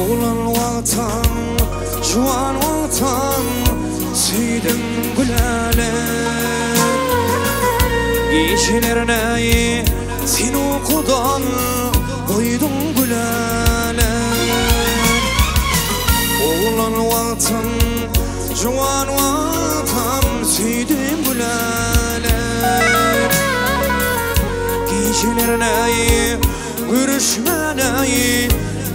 Oğlan vatan, juan vatan, seydim gülale. Gecelerine sen okudan koydum gülale. Oğlan vatan, juan vatan, seydim gülale. Gecelerine görüşmene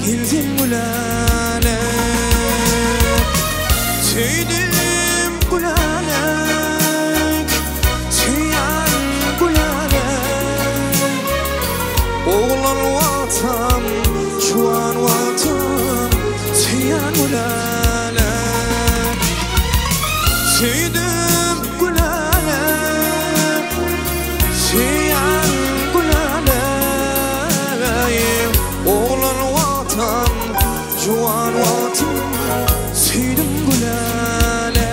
geldim gülale. Seydim gülale, seyyan gülale. Oğlan vatan, juan vatan, seyyan gülale. Seydim gülale, seyyan gülale. Oğlan vatan, juan vatan, seydim gülale.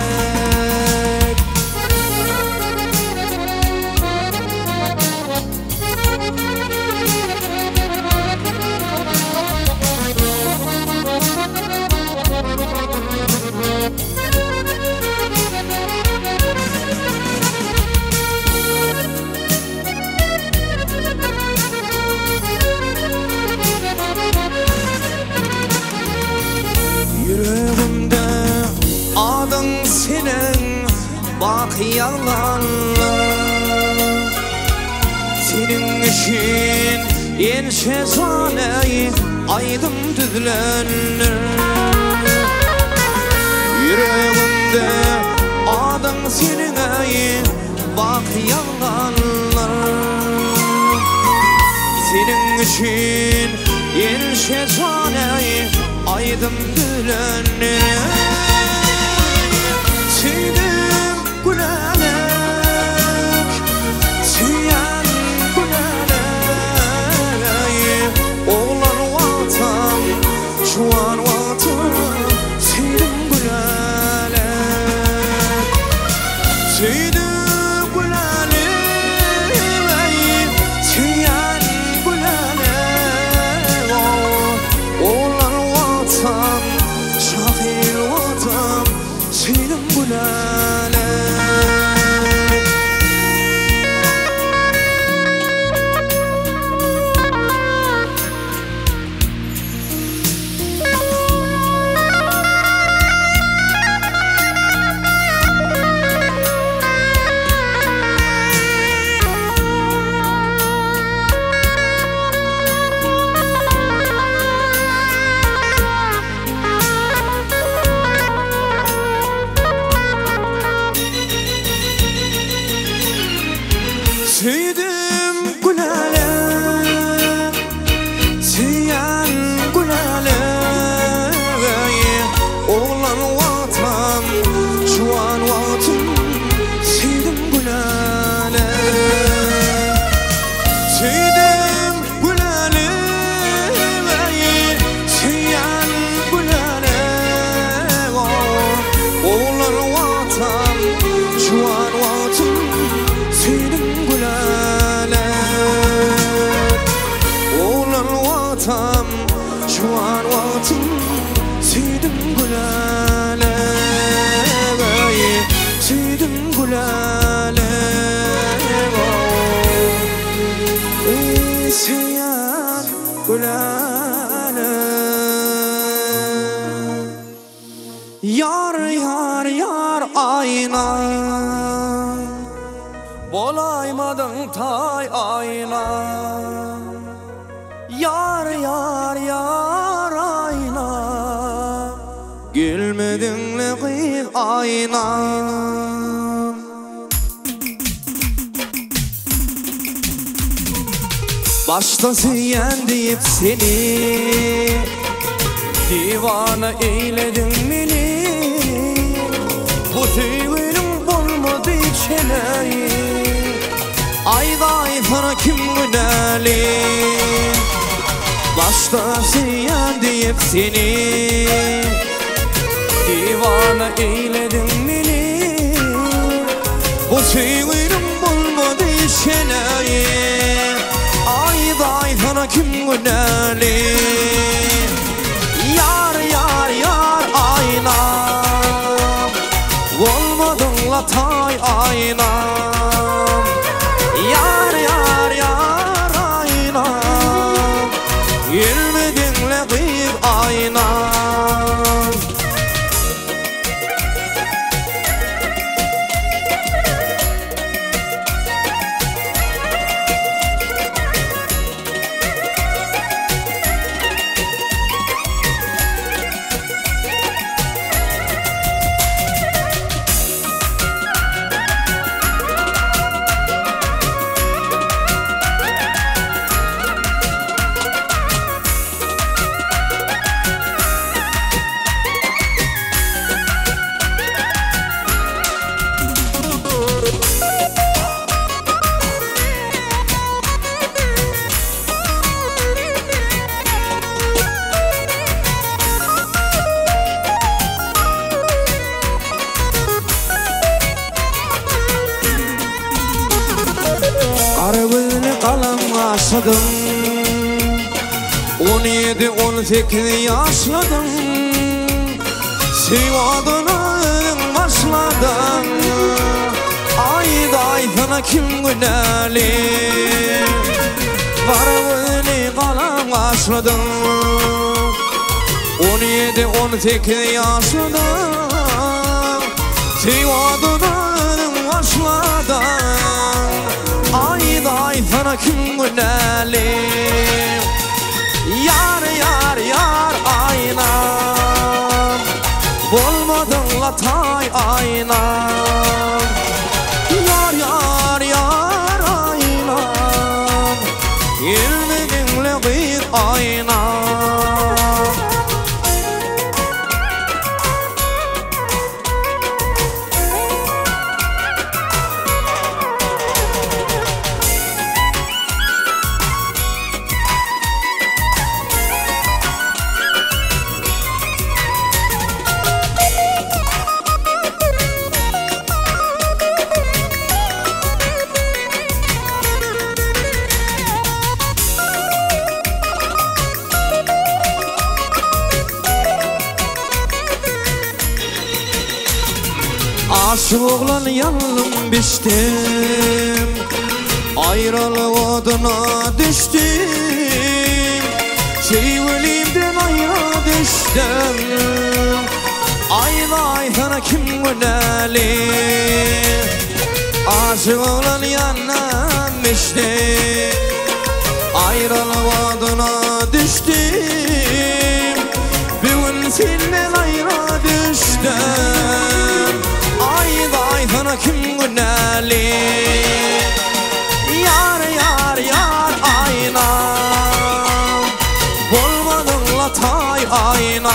Yüreğimde adın senin bak yalanlar. Senin için en şezaneyi aydım düzlenir. Yüreğimde adın senin bak yalanlar. Senin için en şezaneyi aydım dülenir. Seydim gülale, seyyan gülale. Oğlan vatan, juan vatan, seydim gülale. Seydim gülale, seyyan gülale. Oğlan vatan, şahil vatan, seydim gülale. Seydim gülale, seyyan gülale. Oğlan vatan, juan vatan, seydim gülale. Seydim gülale, seyyan gülale. Oğlan vatan, juan vatan, seydim gülale. Oğlan vatan, juan vatan, seydim gülale. Seydim gülale. Seyyan gülale. Yar yar yar ayna, bolaymadın tay ayna. Yar yar yar ayna, gülmedin lığık ayna. Başta seyyen deyip seni divana eyledin beni. Bu tüylerim olmadı çeleği, ayda sana kim göneli. Başta seyyen deyip seni divana eyledin beni. Bu tüylerim olmadı çeleği, ayda sana kim göneli. Yar kalan aşladım 17-18 yaşladım Sevadının başladım Ayda aytana kim güneli Karabını kalan aşladım 17-18 yaşladım Sevadının başladım Ayda aytana kim güneli Yar yar yar aynam Bolmadın latay aynam Yar yar yar aynam Gelmedinle bir aynam Aşık oğlan yanım biçtim Ayrılık oduna düştüm Sevgilimden ayrı düştüm Ayda aytana kim güneli Aşık oğlan yanım biçtim Ayrılık oduna düştüm Bugün senden ayrı düştüm Ayda aytana kim güneli Yar yar yar aynam Bolmadın latay aynam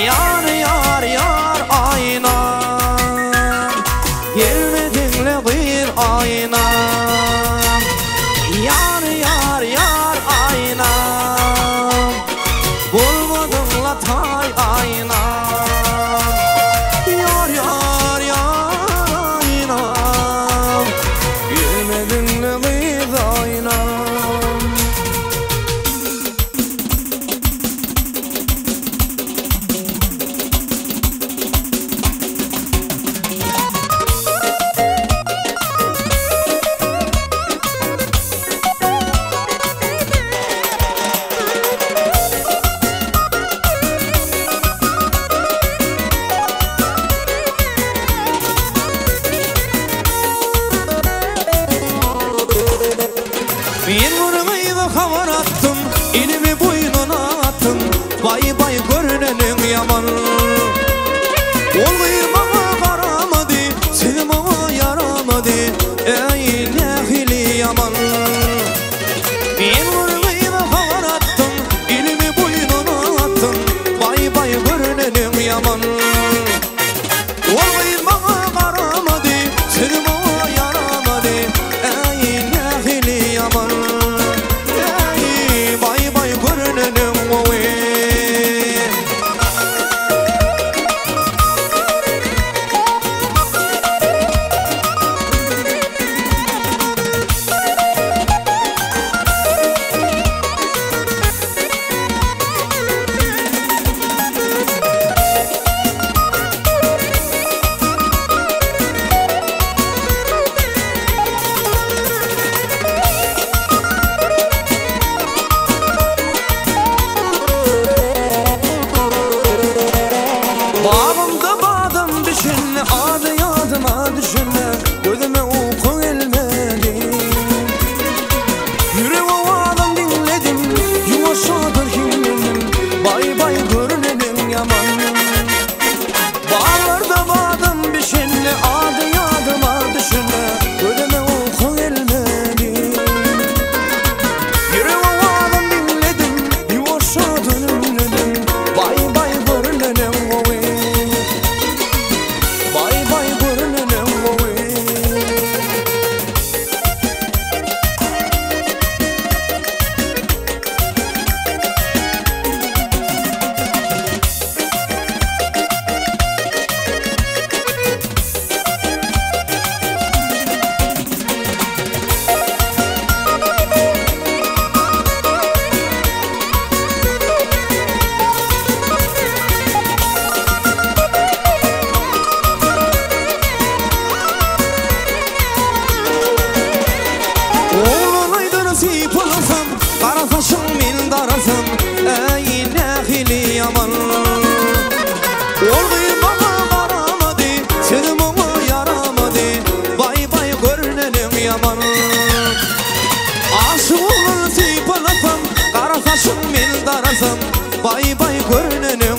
Yar yar yar aynam Gelmedinle bir aynam Yar yar yar aynam Bolmadın latay aynam Ben vurmayı da havar attım Elimi boynuna attım Bay bay görünenin yaman Ol kıyırmama karamadı Sevim ama yaramadı Ey nehili yaman Ben vurmayı da havar attım Elimi boynuna attım Bay bay görünenin yaman Ol kıyırmama karamadı Sevim ama yaramadı Ey nehili yaman kaşın min darasın ey nehili yaman. Ol kıymama karamadı senin onu yaramadı vay vay görünenin yaman. Aşık olur sipalafım kara kaşın min darasın vay vay görünenin